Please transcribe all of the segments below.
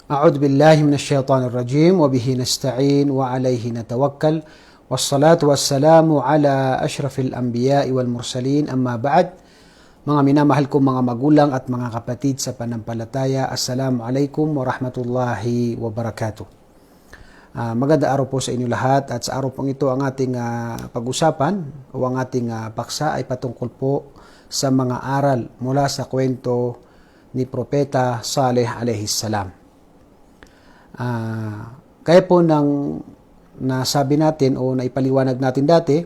أعوذ بالله من الشيطان الرجيم وبه نستعين وعليه نتوكل والصلاة والسلام على أشرف الأنبياء والمرسلين أما بعد. Mga minamahal kong mga magulang at mga kapatid sa panampalataya, Assalamualaikum warahmatullahi wabarakatuh. Maganda araw po sa inyo lahat, at sa araw pong ito ang ating pag-usapan o ang ating paksa ay patungkol po sa mga aral mula sa kwento ni Propeta Saleh alayhis salam. Kaya po nang nasabi natin o naipaliwanag natin dati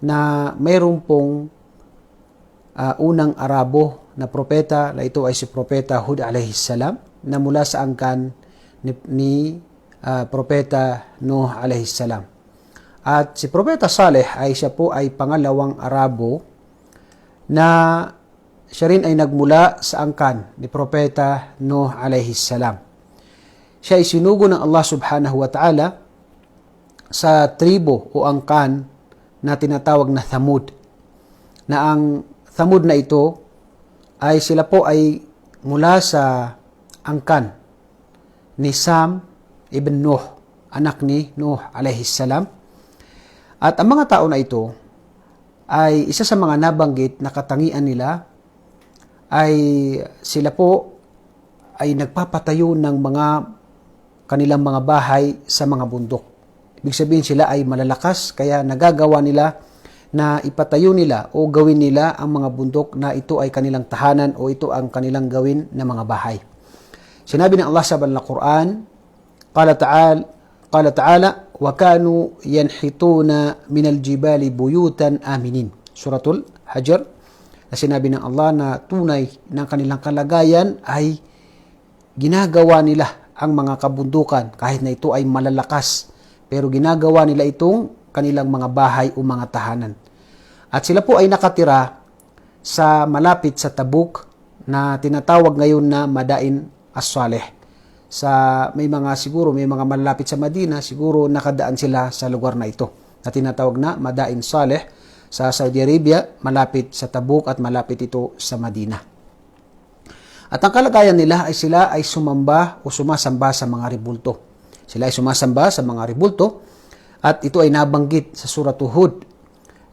na mayroon pong unang Arabo na propeta, na ito ay si Propeta Hud alayhis salam, na mula sa angkan ni Propeta Nuh alayhis salam. At si Propeta Saleh ay siya po ay pangalawang Arabo na siya rin ay nagmula sa angkan ni Propeta Nuh alayhis salam. Siya ay sinugo ng Allah subhanahu wa ta'ala sa tribo o angkan na tinatawag na Thamud, na ang Thamud na ito ay sila po ay mula sa angkan ni Sam ibn Nuh, anak ni Nuh alayhis salam. At ang mga tao na ito ay isa sa mga nabanggit na katangian nila ay sila po ay nagpapatayo ng mga kanilang mga bahay sa mga bundok. Ibig sabihin sila ay malalakas, kaya nagagawa nila na ipatayo nila o gawin nila ang mga bundok na ito ay kanilang tahanan o ito ang kanilang gawin na mga bahay. Sinabi ng Allah sa banal na Quran, Qala ta'ala, wa kanu yanhituna minal jibali buyutan aminin. Suratul Hajar, na sinabi ng Allah na tunay ng kanilang kalagayan ay ginagawa nila ang mga kabundukan kahit na ito ay malalakas, pero ginagawa nila itong kanilang mga bahay o mga tahanan. At sila po ay nakatira sa malapit sa Tabuk na tinatawag ngayon na Madain as-Saleh. May mga malapit sa Madina, siguro nakadaan sila sa lugar na ito na tinatawag na Madain Saleh sa Saudi Arabia, malapit sa Tabuk at malapit ito sa Madina. At ang kalagayan nila ay sila ay sumamba o sumasamba sa mga ribulto. Sila ay sumasamba sa mga ribulto, at ito ay nabanggit sa Surah Hud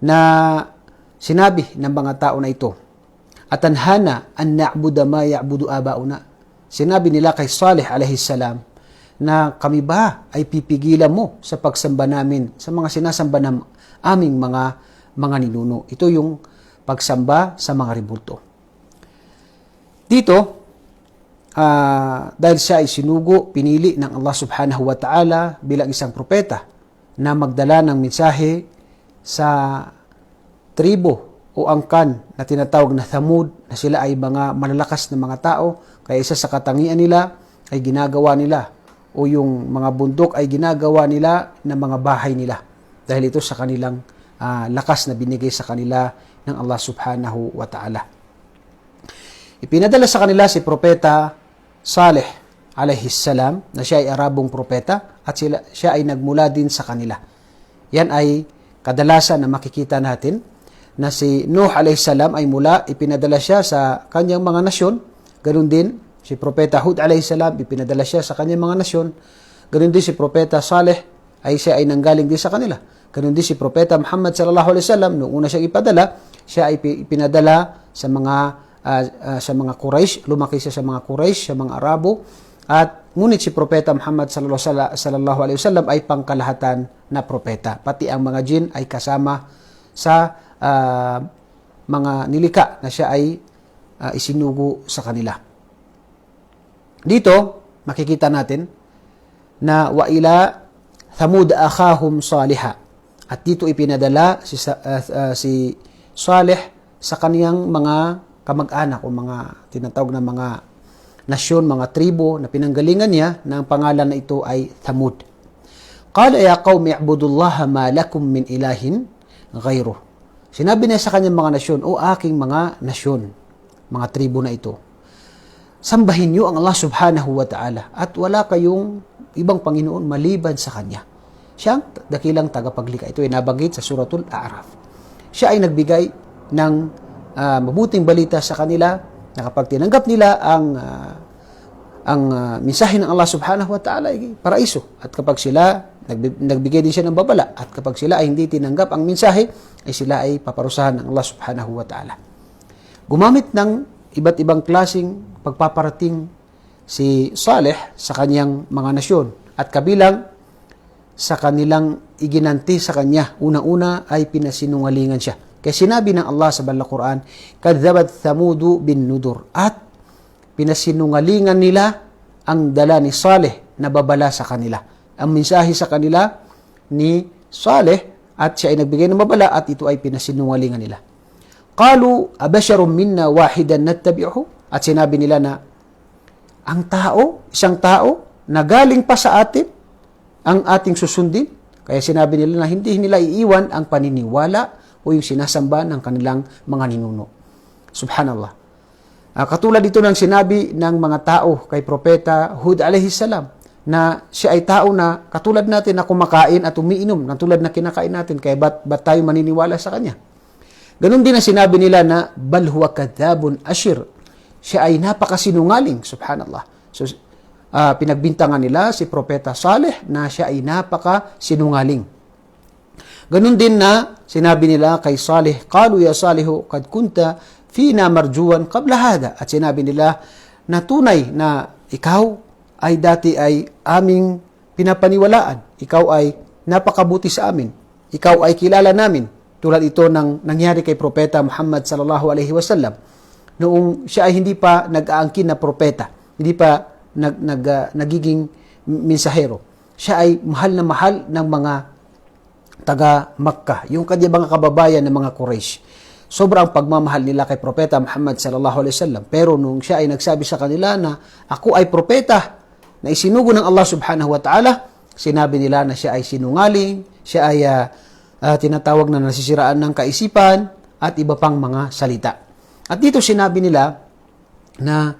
na sinabi ng mga tao na ito, Atanhana an na'budu ma ya'budu abauna. Sinabi nila kay Saleh alayhis salam na kami ba ay pipigilan mo sa pagsamba namin sa mga sinasamba ng aming mga ninuno. Ito yung pagsamba sa mga ribulto. Dito, dahil siya ay sinugo, pinili ng Allah subhanahu wa ta'ala bilang isang propeta na magdala ng mensahe sa tribo o angkan na tinatawag na Thamud, na sila ay mga malalakas na mga tao, kaya isa sa katangian nila ay ginagawa nila o yung mga bundok ay ginagawa nila ng mga bahay nila, dahil ito sa kanilang lakas na binigay sa kanila ng Allah subhanahu wa ta'ala. Ipinadala sa kanila si Propeta Saleh alayhis salam, na siya ay Arabong propeta, at siya ay nagmula din sa kanila. Yan ay kadalasan na makikita natin na si Nuh alayhis salam ay ipinadala siya sa kanyang mga nasyon. Ganun din si Propeta Hud alayhis salam, ipinadala siya sa kanyang mga nasyon. Ganun din si Propeta Saleh ay siya ay nanggaling din sa kanila. Ganun din si Propeta Muhammad sallallahu alaihi wasallam, noong una siyang ipadala, siya ay ipinadala sa mga Quraysh, lumaki siya sa mga Quraysh, sa mga Arabo. At ngunit si Propeta Muhammad sallallahu alaihi wasallam ay pangkalahatan na propeta. Pati ang mga jin ay kasama sa mga nilika na siya ay isinugo sa kanila. Dito makikita natin na wa ila Thamud akhahum Salihah, at dito ipinadala si Saleh sa kaniyang mga kamag-anak o mga tinatawag na mga nasyon, mga tribo na pinanggalingan niya, na ang pangalan na ito ay Thamud. Qala ya qaumi i'budullaha ma lakum min ilahin ghayruh. Sinabi niya sa kanyang mga nasyon, o aking mga nasyon, mga tribo na ito, sambahin niyo ang Allah subhanahu wa ta'ala at wala kayong ibang Panginoon maliban sa Kanya. Siya ang dakilang tagapaglikha. Ito ay nabanggit sa Suratul A'raf. Siya ay nagbigay ng mabuting balita sa kanila, na kapag tinanggap nila mensahe ng Allah subhanahu wa ta'ala ay paraiso. At kapag sila, nagbigay din siya ng babala. At kapag sila ay hindi tinanggap ang mensahe, ay sila ay paparusahan ng Allah subhanahu wa ta'ala. Gumamit ng iba't ibang klaseng pagpaparating si Saleh sa kanyang mga nasyon. At kabilang sa kanilang iginanti sa kanya, unang-una ay pinasinungalingan siya. Kaya sinabi ng Allah sa Banal Quran, "Kadzabat Thamudu bin Nudur." At pinasinungalingan nila ang dala ni Saleh na babala sa kanila. Ang mensahe sa kanila ni Saleh at siya ay nagbigay ng babala at ito ay pinasinungalingan nila. Qalu abasharun minna wahidan nattabi'uhu. At sinabi nila na ang tao, isang tao na galing pa sa atin ang ating susundin. Kaya sinabi nila na hindi nila iiwan ang paniniwala o yung sinasamba ng kanilang mga ninuno. Subhanallah. Katulad dito ng sinabi ng mga tao kay Propeta Hud alayhi salam na siya ay tao na katulad natin na kumakain at umiinom na tulad na kinakain natin, kaya ba't tayo maniniwala sa kanya? Ganun din ang sinabi nila na bal huwa kadhabun ashir. Siya ay napakasinungaling, subhanallah. So, pinagbintangan nila si Propeta Saleh na siya ay napakasinungaling. Ganun din na sinabi nila kay Saleh, qalu ya Salihu qad kunta fina marjuwan qabla hada. At sinabi nila na tunay na ikaw ay dati ay aming pinapaniwalaan. Ikaw ay napakabuti sa amin. Ikaw ay kilala namin. Tulad ito ng nangyari kay Propeta Muhammad sallallahu alaihi wasallam. Noong siya ay hindi pa nag-aangkin na propeta, hindi pa nagiging mensahero. Siya ay mahal na mahal ng mga taga Makkah, yung kanyang mga kababayan ng mga Quraysh. Sobrang pagmamahal nila kay Propeta Muhammad sallallahu alaihi wasallam. Pero nung siya ay nagsabi sa kanila na ako ay propeta na isinugo ng Allah subhanahu wa ta'ala, sinabi nila na siya ay sinungaling, siya ay tinatawag na nasisiraan ng kaisipan at iba pang mga salita. At dito sinabi nila na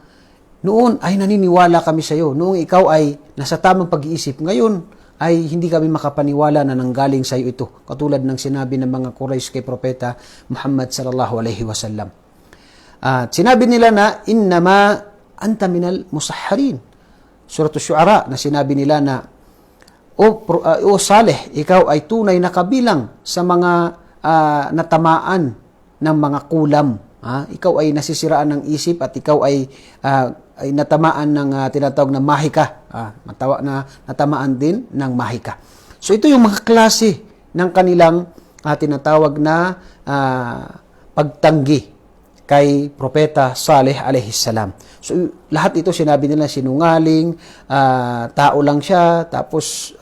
noon ay naniniwala kami sa iyo, noong ikaw ay nasa tamang pag-iisip, ngayon ay hindi kami makapaniwala na nanggaling sa iyo ito. Katulad ng sinabi ng mga Quraysh kay Propeta Muhammad sallallahu alaihi wasallam. At sinabi nila na innama anta minal musahharin. Surah Asy-Syu'ara na sinabi nila na O Saleh, ikaw ay tunay na kabilang sa mga natamaan ng mga kulam. Ikaw ay nasisiraan ng isip at ikaw ay natamaan ng tinatawag na mahika. Natamaan din ng mahika. So ito yung mga klase ng kanilang tinatawag na pagtanggi kay Propeta Saleh alayhi salam. So lahat ito sinabi nila sinungaling, tao lang siya, tapos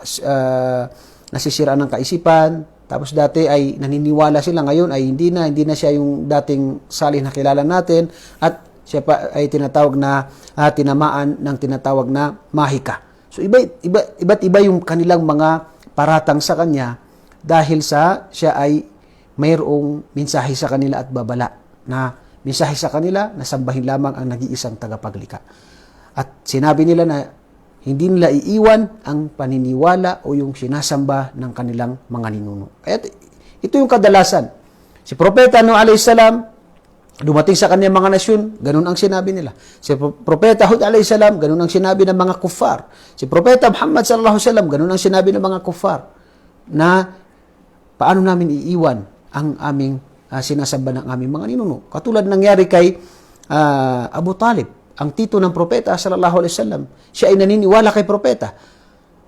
nasisiraan ng kaisipan, tapos dati ay naniniwala sila, ngayon ay hindi na siya yung dating Saleh na kilala natin, at siya pa ay tinatawag na tinamaan ng tinatawag na mahika. So iba't iba yung kanilang mga paratang sa kanya dahil sa siya ay mayroong mensahe sa kanila at babala na mensahe sa kanila na sambahin lamang ang nag-iisang tagapaglikha. At sinabi nila na hindi nila iiwan ang paniniwala o yung sinasamba ng kanilang mga ninuno. Kaya ito yung kadalasan. Si Propeta Nuh alayhi salam, dumating sa kanyang mga nasyon, ganun ang sinabi nila. Si Propeta Hud alayhi salam, ganun ang sinabi ng mga kuffar. Si Propeta Muhammad sallallahu alaihi wasallam, ganun ang sinabi ng mga kuffar na paano namin iiwan ang aming sinasamba ng aming mga ninuno. Katulad nangyari kay Abu Talib, ang tito ng Propeta sallallahu alaihi wasallam. Siya ay naniniwala kay Propeta.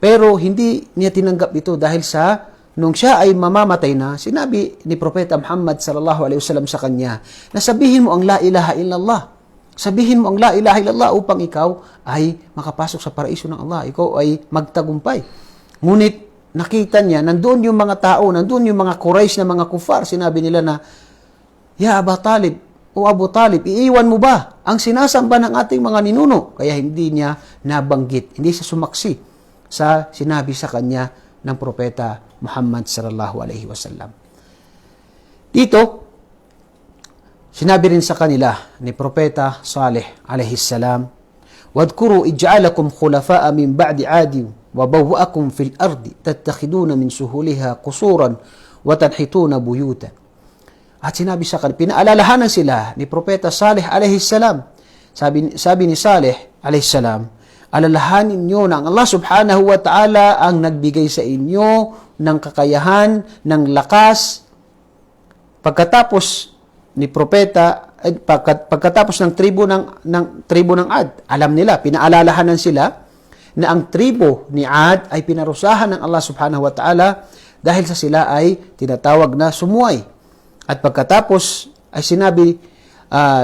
Pero hindi niya tinanggap ito dahil sa nung siya ay mamamatay na, sinabi ni Propeta Muhammad sallallahu alaihi wasallam sa kanya na sabihin mo ang la ilaha illallah. Sabihin mo ang la ilaha illallah upang ikaw ay makapasok sa paraiso ng Allah. Ikaw ay magtagumpay. Ngunit nakita niya, nandoon yung mga tao, nandoon yung mga Quraysh na mga kufar, sinabi nila na, Ya Abu Talib, o Abu Talib, iiwan mo ba ang sinasamba ng ating mga ninuno? Kaya hindi niya nabanggit, hindi siya sumaksi sa sinabi sa kanya ng Propeta Muhammad sallallahu alaihi wasallam. Dito, sinabi rin sa kanila ni Propeta Saleh alaihi salam, Wadkuru ij'alakum khulafa'a min ba'di 'adin wa bawwa'akum fil ardi tattakhiduna min suhuliha qusuran wa tanhituna buyutan. At sinabi sa kanila, pinaalalahanan sila ni Propeta Saleh alayhi salam. Sabi ni Saleh alayhi salam alalahanin nyo na ang Allah subhanahu wa ta'ala ang nagbigay sa inyo ng kakayahan, ng lakas. Pagkatapos ni propeta, pagkatapos ng tribo ng Ad, alam nila, pinaalalahanan sila na ang tribo ni Ad ay pinarusahan ng Allah subhanahu wa ta'ala dahil sa sila ay tinatawag na sumuway. At pagkatapos ay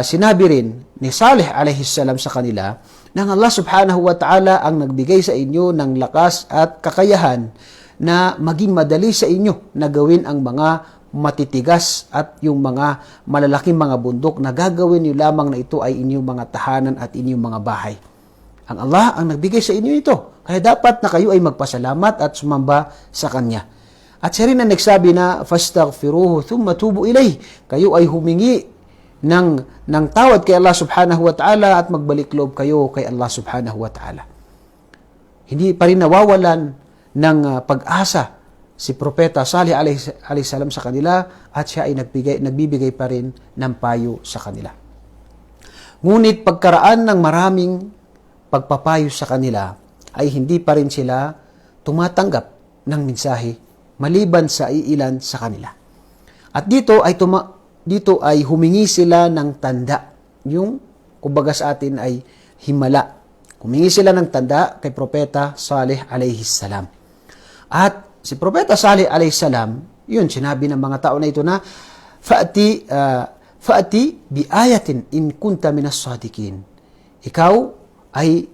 sinabi rin ni Saleh alayhi salam sa kanila na Allah subhanahu wa ta'ala ang nagbigay sa inyo ng lakas at kakayahan na maging madali sa inyo na gawin ang mga matitigas at yung mga malalaking mga bundok na gagawin niyo lamang na ito ay inyong mga tahanan at inyong mga bahay. Ang Allah ang nagbigay sa inyo ito. Kaya dapat na kayo ay magpasalamat at sumamba sa Kanya. At siya rin ang nagsabi na, فَاسْتَغْفِرُوهُ ثُمَّ تُوبُوا إِلَيْهِ. Kayo ay humingi ng tawad kay Allah subhanahu wa ta'ala at magbalik loob kayo kay Allah subhanahu wa ta'ala. Hindi pa rin nawawalan ng pag-asa si Propeta Salih alayhi salam sa kanila at siya ay nagbibigay pa rin ng payo sa kanila. Ngunit pagkaraan ng maraming pagpapayo sa kanila ay hindi pa rin sila tumatanggap ng mensahe maliban sa iilan sa kanila. At dito ay humingi sila ng tanda. Yung kumbaga sa atin ay himala. Humingi sila ng tanda kay Propeta Salih alayhi salam. At si Propeta Salih alayhi salam, yun, sinabi ng mga tao na ito na, Fa'ati bi ayatin in kunta minas sadiqin. Ikaw ay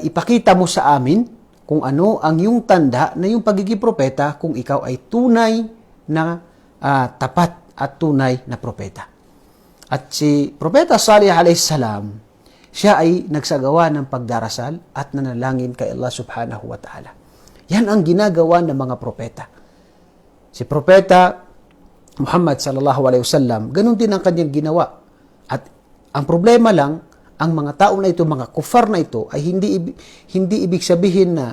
ipakita mo sa amin kung ano ang yung tanda na yung pagiging propeta kung ikaw ay tunay na tapat at tunay na propeta. At si Propeta Salih alayhi salam, siya ay nagsagawa ng pagdarasal at nanalangin kay Allah subhanahu wa ta'ala. Yan ang ginagawa ng mga propeta. Si Propeta Muhammad sallallahu alaihi wasallam, ganun din ang kanyang ginawa. At ang problema lang, ang mga tao na ito, mga kufar na ito, ay hindi ibig sabihin na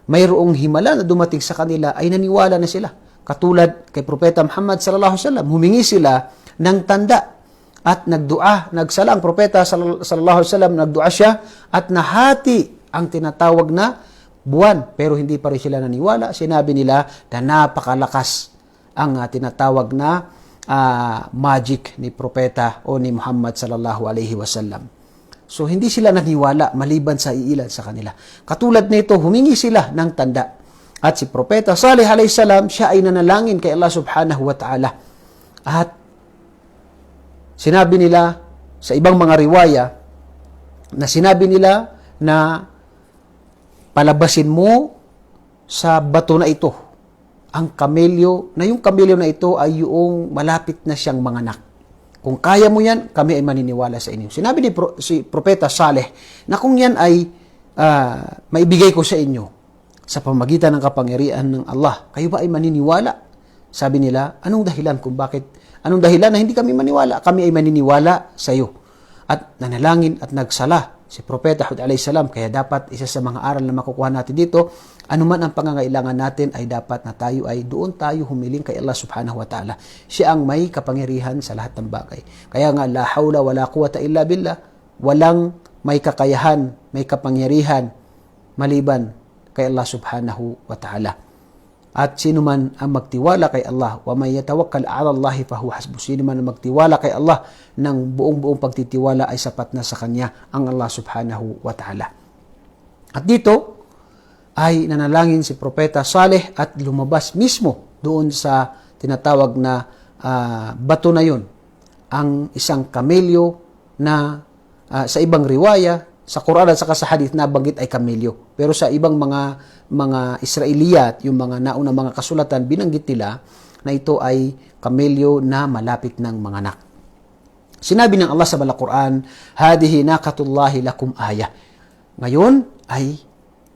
mayroong himala na dumating sa kanila ay naniwala na sila. Katulad kay Propeta Muhammad sallallahu alaihi wasallam, humingi sila ng tanda at nagdua, nagsala ang Propeta sallallahu alaihi wasallam, nagdua siya at nahati ang tinatawag na buwan, pero hindi pa rin sila naniwala. Sinabi nila na napakalakas ang tinatawag na magic ni Propeta o ni Muhammad sallallahu alaihi wasallam. So, hindi sila naniwala maliban sa iilan sa kanila. Katulad nito, humingi sila ng tanda. At si Propeta Salih alayhi salam, siya ay nanalangin kay Allah subhanahu wa ta'ala. At sinabi nila sa ibang mga riwaya na sinabi nila na palabasin mo sa bato na ito ang kamelyo, na yung kamelyo na ito ay yung malapit na siyang manganak. Kung kaya mo yan, kami ay maniniwala sa inyo. Sinabi ni si Propeta Saleh na kung yan ay maibigay ko sa inyo sa pamagitan ng kapangyarihan ng Allah, kayo ba ay maniniwala? Sabi nila, anong dahilan na hindi kami maniwala? Kami ay maniniwala sa iyo. At nanalangin at nagsala si Propeta Hud alayhi salam. Kaya dapat isa sa mga aral na makukuha natin dito, anuman ang pangangailangan natin ay dapat na doon tayo humiling kay Allah subhanahu wa ta'ala. Siya ang may kapangyarihan sa lahat ng bagay. Kaya nga, la hawla wala quwata illa billah, walang may kakayahan, may kapangyarihan maliban kay Allah subhanahu wa ta'ala. At sino man ang magtiwala kay Allah, wa may yatawakkal ala Allah fahuwa hasbuh. Sino man ang magtiwala kay Allah ng buong pagtitiwala ay sapat na sa kanya ang Allah subhanahu wa ta'ala. At dito ay nanalangin si Propeta Saleh at lumabas mismo doon sa tinatawag na bato na yun, ang isang kamelyo na sa ibang riwaya, sa Quran at saka sa hadith na banggit ay kamelyo. Pero sa ibang mga Israeliyat, yung mga naunang mga kasulatan, binanggit nila na ito ay kamelyo na malapit ng manganak. Sinabi ng Allah sa Balang Quran, hadihi naqatullahi lakum ayah. Ngayon ay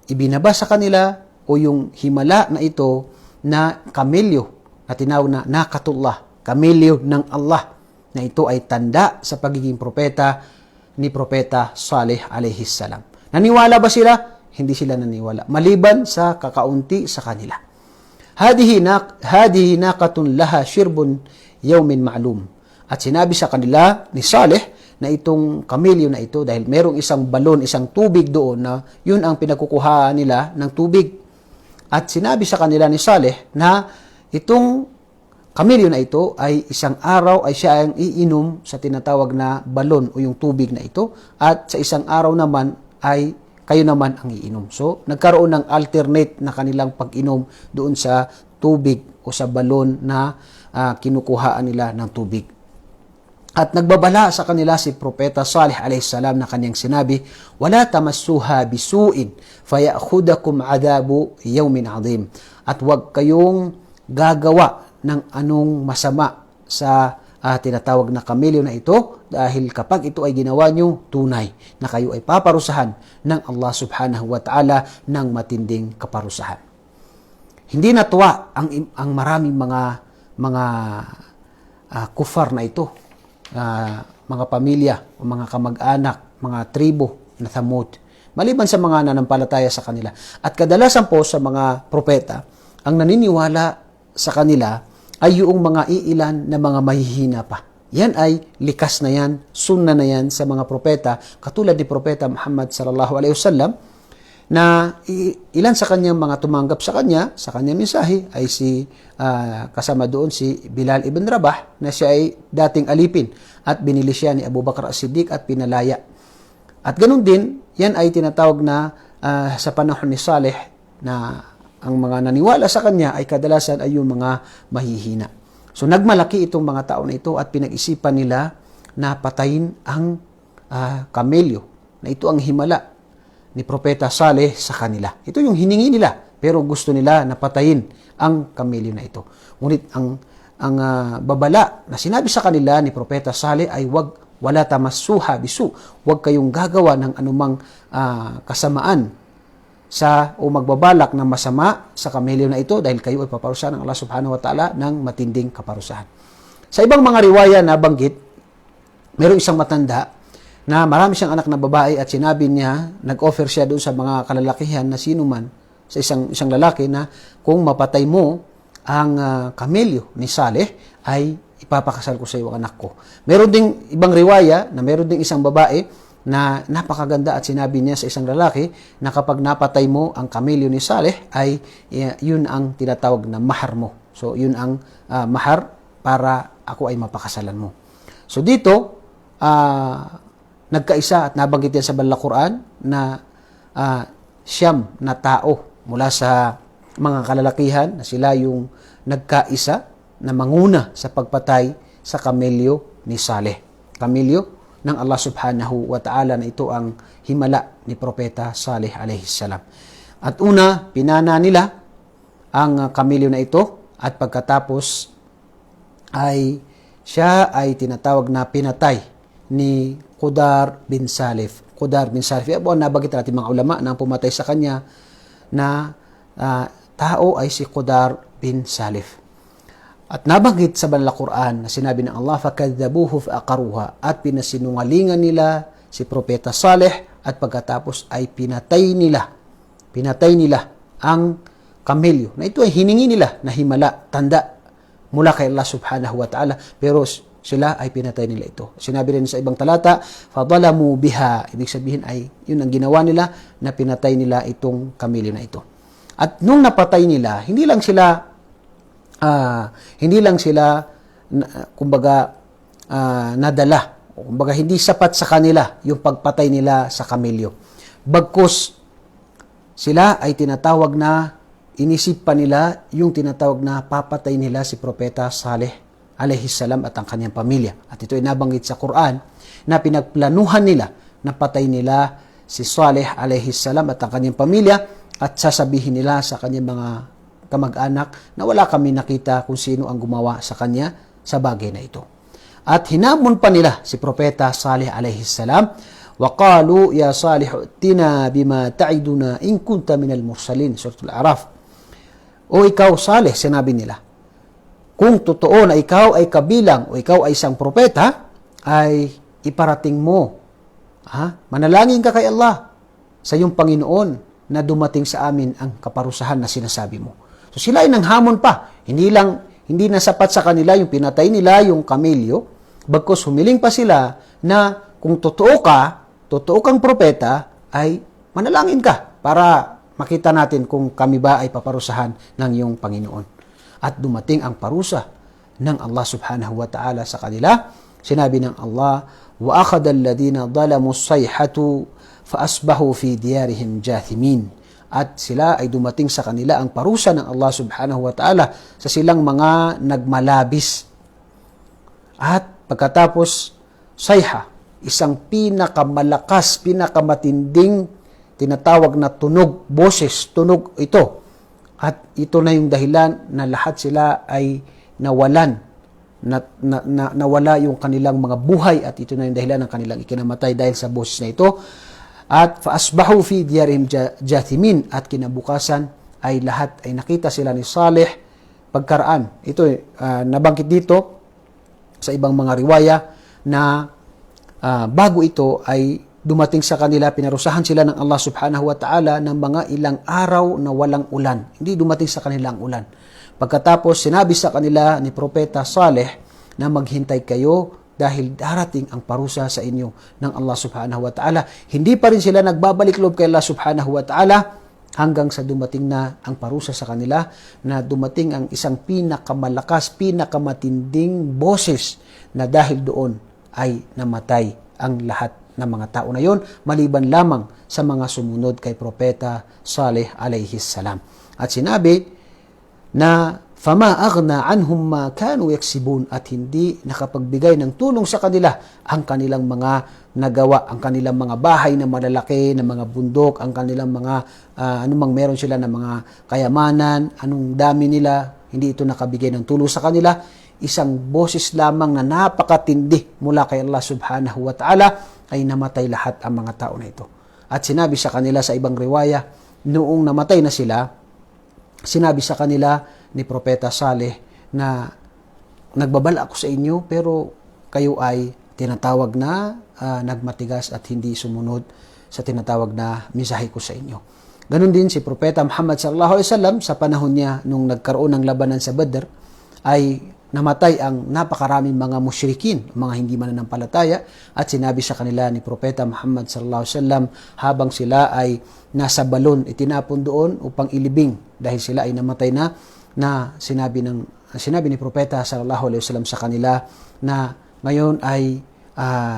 ibinaba sa kanila o yung himala na ito na kamelyo na tinawag na naqatullah, kamelyo ng Allah, na ito ay tanda sa pagiging propeta ni Propeta Salih alayhi salam. Naniwala ba sila? Hindi sila naniwala. Maliban sa kakaunti sa kanila. Hadihi naqatun laha shirbun yawmin ma'lum. At sinabi sa kanila ni Salih na itong kamelyo na ito dahil merong isang balon, isang tubig doon na yun ang pinagkukuhaan nila ng tubig. At sinabi sa kanila ni Saleh na itong kamelyo na ito ay isang araw ay siya ang iinom sa tinatawag na balon o yung tubig na ito at sa isang araw naman ay kayo naman ang iinom. So, nagkaroon ng alternate na kanilang pag-inom doon sa tubig o sa balon na kinukuhaan nila ng tubig. At nagbabala sa kanila si Propeta Salih a.s. na kanyang sinabi, "Wala tamassuha bisu'in, faya'khudakum adabu yawmin 'azim." At huwag kayong gagawa ng anong masama sa tinatawag na kamelyo na ito dahil kapag ito ay ginawa nyo, tunay na kayo ay paparusahan ng Allah subhanahu wa ta'ala ng matinding kaparusahan. Hindi natuwa ang maraming mga kufar na ito, mga pamilya o mga kamag-anak, mga tribo na Thamud, maliban sa mga nanampalataya sa kanila. At kadalasan po sa mga propeta, ang naniniwala sa kanila ay yung mga iilan na mga mahihina pa. Yan ay likas na yan, sunna na yan sa mga propeta, katulad ni Propeta Muhammad sallallahu alaihi wasallam, na ilan sa kanyang mga tumanggap sa kanyang mensahe ay kasama doon si Bilal ibn Rabah na siya ay dating alipin at binili siya ni Abu Bakr as-Siddiq at pinalaya. At ganun din, yan ay tinatawag na sa panahon ni Saleh na ang mga naniwala sa kanya ay kadalasan ay yung mga mahihina. So nagmalaki itong mga tao na ito at pinag-isipan nila na patayin ang kamelyo na ito ang himala ni Propeta Saleh sa kanila. Ito yung hiningi nila, pero gusto nila na patayin ang kamelyo na ito. Ngunit ang babala na sinabi sa kanila ni Propeta Saleh ay wala tamassuha bisu, huwag kayong gagawa ng anumang kasamaan o magbabalak ng masama sa kamelyo na ito dahil kayo ay paparusahan ng Allah subhanahu wa ta'ala ng matinding kaparusahan. Sa ibang mga riwaya na banggit, mayroong isang matanda na marami siyang anak na babae at sinabi niya, nag-offer siya doon sa mga kalalakihan na sino man, sa isang lalaki na kung mapatay mo ang kamelyo ni Saleh ay ipapakasal ko sa iyo ang anak ko. Meron ding ibang riwaya na meron ding isang babae na napakaganda at sinabi niya sa isang lalaki na kapag napatay mo ang kamelyo ni Saleh ay yun ang tinatawag na mahar mo. So yun ang mahar para ako ay mapakasalan mo. So dito, nagkaisa at nabanggit yan sa Banal Quran na siyam na tao mula sa mga kalalakihan na sila yung nagkaisa na manguna sa pagpatay sa kamelyo ni Saleh. Kamelyo ng Allah subhanahu wa ta'ala na ito ang himala ni Propeta Saleh alayhi salam. At una, pinana nila ang kamelyo na ito at pagkatapos ay siya ay tinatawag na pinatay ni Qudar bin Salif. Qudar bin Salif, nabagit natin mga ulama na pumatay sa kanya na tao ay si Qudar bin Salif. At nabanggit sa Banal Quran na sinabi ng Allah, فَكَذَّبُوهُ فَأَقَرُوهَا, at pinasinungalingan nila si Propeta Saleh at pagkatapos ay pinatay nila ang kamelyo. Na ito ay hiningi nila na himala, tanda mula kay Allah subhanahu wa ta'ala, pero sila ay pinatay nila ito. Sinabi rin sa ibang talata, فَظَلَمُوا بِهَا, ibig sabihin ay yun ang ginawa nila na pinatay nila itong kamelyo na ito. At nung napatay nila, hindi lang sila nadala, kumbaga hindi sapat sa kanila yung pagpatay nila sa kamelyo. Bagkus sila ay tinatawag na inisip pa nila yung tinatawag na papatay nila si Propeta Saleh alayhi salam at ang kanyang pamilya. At ito ay nabanggit sa Quran na pinagplanuhan nila na patay nila si Saleh alayhi salam at ang kanyang pamilya at sasabihin nila sa kanyang mga kamag-anak na wala kami nakita kung sino ang gumawa sa kanya sa bagay na ito. At hinamon pa nila si Propeta Saleh alayhi salam, وَقَالُوا يَا صَالِحُ ائْتِنَا بِمَا تَعِدُنَا إِن كُنْتَ مِنَ الْمُرْسَلِينَ, Suratul A'raf. O ikaw Saleh, sinabi nila, kung totoo na ikaw ay kabilang o ikaw ay isang propeta, ay iparating mo. Manalangin ka kay Allah sa iyong Panginoon na dumating sa amin ang kaparusahan na sinasabi mo. So sila ay nanghamon pa. Hindi na sapat sa kanila yung pinatay nila yung kamelyo Bagkus humiling pa sila na kung totoo kang propeta, ay manalangin ka para makita natin kung kami ba ay paparusahan ng iyong Panginoon. At dumating ang parusa ng Allah subhanahu wa ta'ala sa kanila. Sinabi ng Allah, وَأَخَذَ الَّذِينَ ظَلَمُوا الصَّيْحَةُ فَأَصْبَحُوا فِي دِيَارِهِمْ جَاثِمِينَ. At sila ay dumating sa kanila ang parusa ng Allah subhanahu wa ta'ala sa silang mga nagmalabis. At pagkatapos, sayha, isang pinakamalakas, pinakamatinding tinatawag na tunog, boses, tunog ito. At ito na yung dahilan na lahat sila ay nawalan, nawala yung kanilang mga buhay, at ito na yung dahilan ng kanilang ikinamatay dahil sa boses na ito. At faasbahu fi diyarihim jathimin, at kinabukasan ay lahat ay nakita sila ni Saleh pagkaraan. Ito nabanggit dito sa ibang mga riwaya na bago ito ay dumating sa kanila, pinarusahan sila ng Allah subhanahu wa ta'ala ng mga ilang araw na walang ulan. Hindi dumating sa kanila ang ulan. Pagkatapos, sinabi sa kanila ni Propeta Saleh na maghintay kayo dahil darating ang parusa sa inyo ng Allah subhanahu wa ta'ala. Hindi pa rin sila nagbabalik loob kay Allah subhanahu wa ta'ala hanggang sa dumating na ang parusa sa kanila, na dumating ang isang pinakamalakas, pinakamatinding boses, na dahil doon ay namatay ang lahat ng mga tao na yon, maliban lamang sa mga sumunod kay Propeta Saleh alayhi salam. At sinabi na fama aghna anhum ma kanu yaksibun, at hindi nakapagbigay ng tulong sa kanila ang kanilang mga nagawa, ang kanilang mga bahay na malalaki, na mga bundok, ang kanilang mga anumang meron sila na mga kayamanan, anong dami nila, hindi ito nakabigay ng tulong sa kanila. Isang boses lamang na napakatindi mula kay Allah subhanahu wa ta'ala, ay namatay lahat ang mga tao na ito. At sinabi sa kanila sa ibang riwaya, noong namatay na sila, sinabi sa kanila ni Propeta Saleh na nagbabala ako sa inyo, pero kayo ay tinatawag na nagmatigas at hindi sumunod sa tinatawag na mensahe ko sa inyo. Ganon din si Propeta Muhammad sallallahu alaihi wasallam, sa panahon niya nung nagkaroon ng labanan sa Badr, ay namatay ang napakaraming mga musyrikin, mga hindi mananampalataya, at sinabi sa kanila ni Propeta Muhammad sallallahu alaihi wasallam, habang sila ay nasa balon, itinapon doon upang ilibing dahil sila ay namatay na sinabi ni Propeta sallallahu alaihi wasallam sa kanila na ngayon ay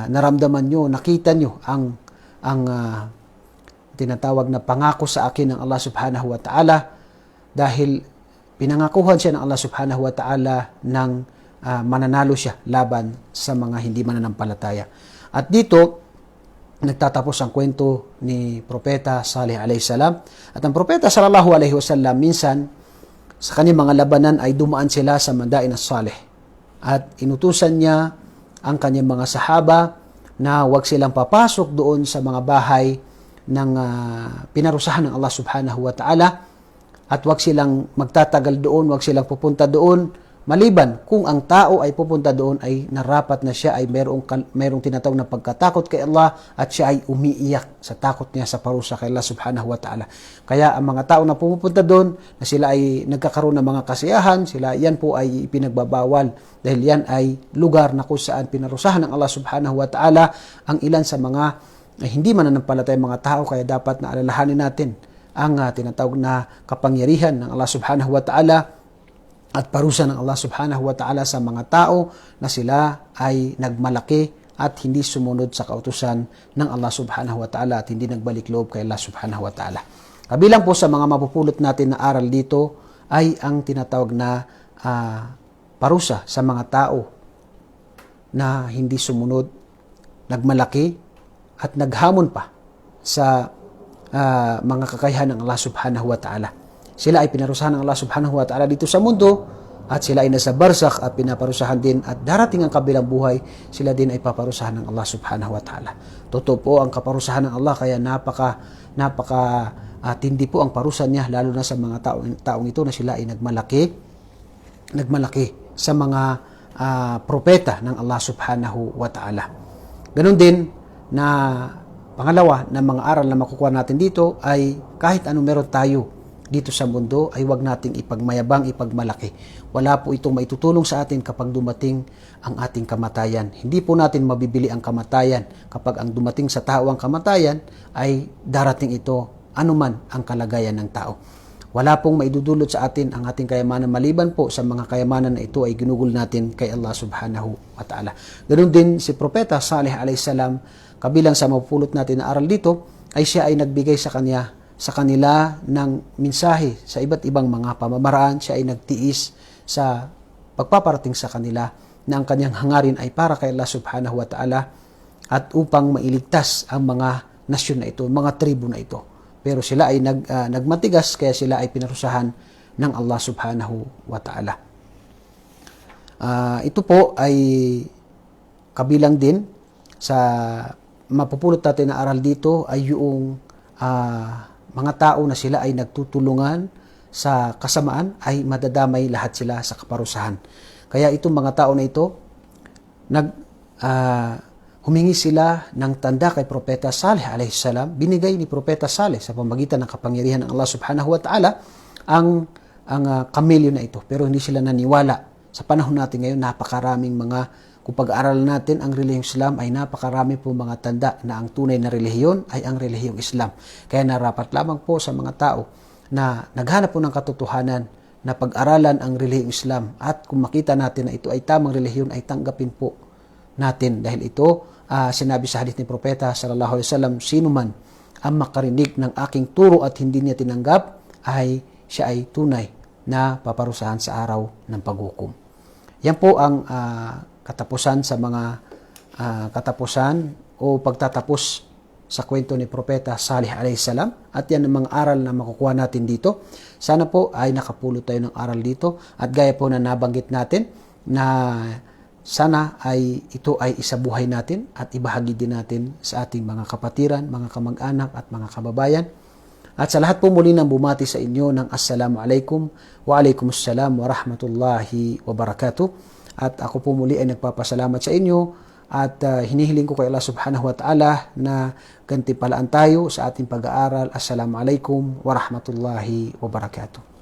naramdaman nyo, nakita nyo ang tinatawag na pangako sa akin ng Allah subhanahu wa ta'ala, dahil pinangakuhan siya ng Allah subhanahu wa ta'ala ng mananalo siya laban sa mga hindi mananampalataya. At dito nagtatapos ang kwento ni Propeta Saleh alayhi salam. At ang Propeta sallallahu alaihi wasallam, minsan sa kanyang mga labanan ay dumaan sila sa Madain as-Saleh, at inutusan niya ang kanyang mga sahaba na huwag silang papasok doon sa mga bahay ng pinarusahan ng Allah subhanahu wa ta'ala, at huwag silang magtatagal doon, huwag silang pupunta doon, maliban kung ang tao ay pupunta doon ay narapat na siya ay mayroong tinatawag na pagkatakot kay Allah, at siya ay umiiyak sa takot niya sa parusa kay Allah subhanahu wa ta'ala. Kaya ang mga tao na pumupunta doon, na sila ay nagkakaroon ng mga kasiyahan, yan po ay ipinagbabawal, dahil yan ay lugar na kung saan pinarusahan ng Allah subhanahu wa ta'ala ang ilan sa mga hindi mananampalatayang mga tao. Kaya dapat na alalahanin natin ang tinatawag na kapangyarihan ng Allah subhanahu wa ta'ala at parusa ng Allah subhanahu wa ta'ala sa mga tao na sila ay nagmalaki at hindi sumunod sa kautusan ng Allah subhanahu wa ta'ala, at hindi nagbalik loob kay Allah subhanahu wa ta'ala. Kabilang po sa mga mapupulot natin na aral dito ay ang tinatawag na parusa sa mga tao na hindi sumunod, nagmalaki at naghamon pa sa mga kakayahan ng Allah subhanahu wa ta'ala. Sila ay pinarusahan ng Allah subhanahu wa ta'ala dito sa mundo, at sila ay nasa barzakh at pinaparusahan din, at darating ang kabilang buhay, sila din ay paparusahan ng Allah subhanahu wa ta'ala. Totoo po ang kaparusahan ng Allah, kaya napaka tindi po ang parusa niya, lalo na sa mga taong ito na sila ay nagmalaki sa mga propeta ng Allah subhanahu wa ta'ala. Ganon din na pangalawa na mga aral na makukuha natin dito ay kahit ano meron tayo dito sa mundo ay huwag nating ipagmayabang, ipagmalaki. Wala po itong maitutulong sa atin kapag dumating ang ating kamatayan. Hindi po natin mabibili ang kamatayan. Kapag ang dumating sa tao ang kamatayan, ay darating ito anuman ang kalagayan ng tao. Wala pong maidudulot sa atin ang ating kayamanan maliban po sa mga kayamanan na ito ay ginugol natin kay Allah subhanahu wa ta'ala. Ganun din si Propeta Saleh alayhis salam, kabilang sa mapupulot natin na aral dito, ay siya ay nagbigay sa kanila ng mensahe sa iba't ibang mga pamamaraan. Siya ay nagtiis sa pagpaparating sa kanila na ang kanyang hangarin ay para kay Allah subhanahu wa ta'ala at upang mailigtas ang mga nasyon na ito, mga tribo na ito. Pero sila ay nagmatigas, kaya sila ay pinarusahan ng Allah subhanahu wa ta'ala. Ito po ay kabilang din sa mapupulot natin na aral dito ay yung mga tao na sila ay nagtutulungan sa kasamaan ay madadamay lahat sila sa kaparusahan. Kaya itong mga tao na ito, humingi sila ng tanda kay Propeta Saleh alayhis salam. Binigay ni Propeta Saleh sa pamagitan ng kapangyarihan ng Allah subhanahu wa ta'ala ang kamelyo na ito. Pero hindi sila naniwala. Sa panahon natin ngayon, napakaraming kung pag-aaralan natin ang relihiyong Islam, ay napakarami po mga tanda na ang tunay na relihiyon ay ang relihiyong Islam. Kaya narapat lamang po sa mga tao na naghanap po ng katotohanan na pag-aralan ang relihiyong Islam, at kung makita natin na ito ay tamang relihiyon, ay tanggapin po natin. Dahil ito, sinabi sa hadith ni Propeta sallallahu alaihi wasallam, sino man ang makarinig ng aking turo at hindi niya tinanggap, ay siya ay tunay na paparusahan sa araw ng paghukom. Yan po ang katapusan sa mga katapusan o pagtatapos sa kwento ni Propeta Saleh alayhis salam, at yan ang mga aral na makukuha natin dito. Sana po ay nakapulot tayo ng aral dito, at gaya po na nabanggit natin na sana ay ito ay isabuhay natin at ibahagi din natin sa ating mga kapatiran, mga kamag-anak at mga kababayan. At sa lahat po muli nang bumati sa inyo ng Assalamualaikum wa alaikumussalam wa rahmatullahi wa barakatuh. At ako po muli ay nagpapasalamat sa inyo at hinihiling ko kay Allah subhanahu wa ta'ala na gantimpalaan tayo sa ating pag-aaral. Assalamualaikum wa rahmatullahi wa barakatuh.